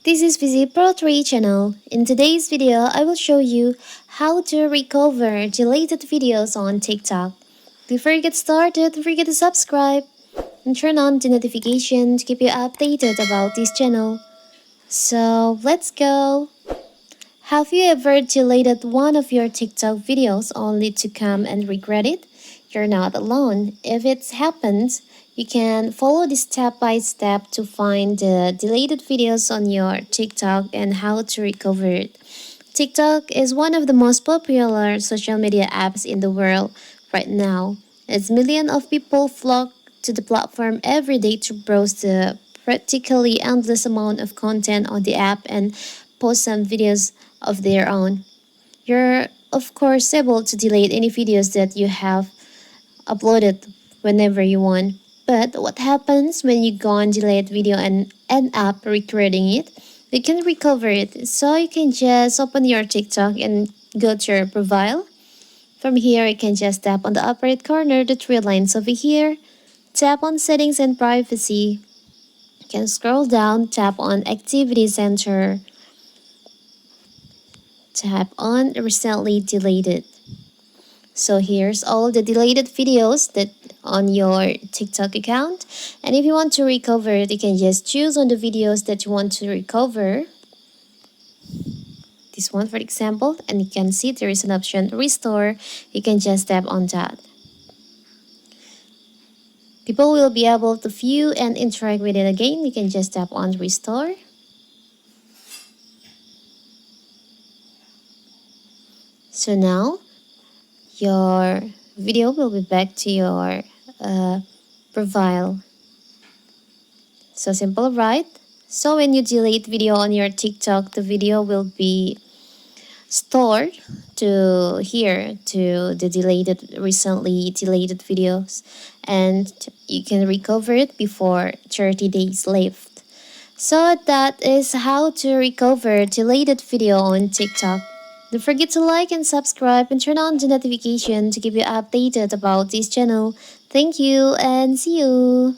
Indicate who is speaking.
Speaker 1: This is Visit Pro 3 channel. In today's video, I will show you how to recover deleted videos on TikTok. Before you get started, don't forget to subscribe and turn on the notification to keep you updated about this channel. So let's go! Have you ever deleted one of your TikTok videos only to come and regret it? You're not alone. If it happens, you can follow this step by step to find the deleted videos on your TikTok and how to recover it. TikTok is one of the most popular social media apps in the world right now, as millions of people flock to the platform every day to browse the practically endless amount of content on the app and post some videos of their own. You're, of course, able to delete any videos that you have uploaded whenever you want. But what happens when you go and delete video and end up recreating it? You can recover it. So you can just open your TikTok and go to your profile. From here, you can just tap on the upper right corner, the three lines over here. Tap on settings and privacy. You can scroll down, tap on activity center. Tap on recently deleted. So here's all the deleted videos that on your TikTok account. And if you want to recover it, you can just choose on the videos that you want to recover. This one for example, and you can see there is an option restore. You can just tap on that. People will be able to view and interact with it again. You can just tap on restore. So now your video will be back to your profile. So simple, right? So when you delete video on your TikTok, the video will be stored to here to the recently deleted videos, and you can recover it before 30 days left. So that is how to recover deleted video on TikTok. Don't forget to like and subscribe and turn on the notification to keep you updated about this channel. Thank you and see you!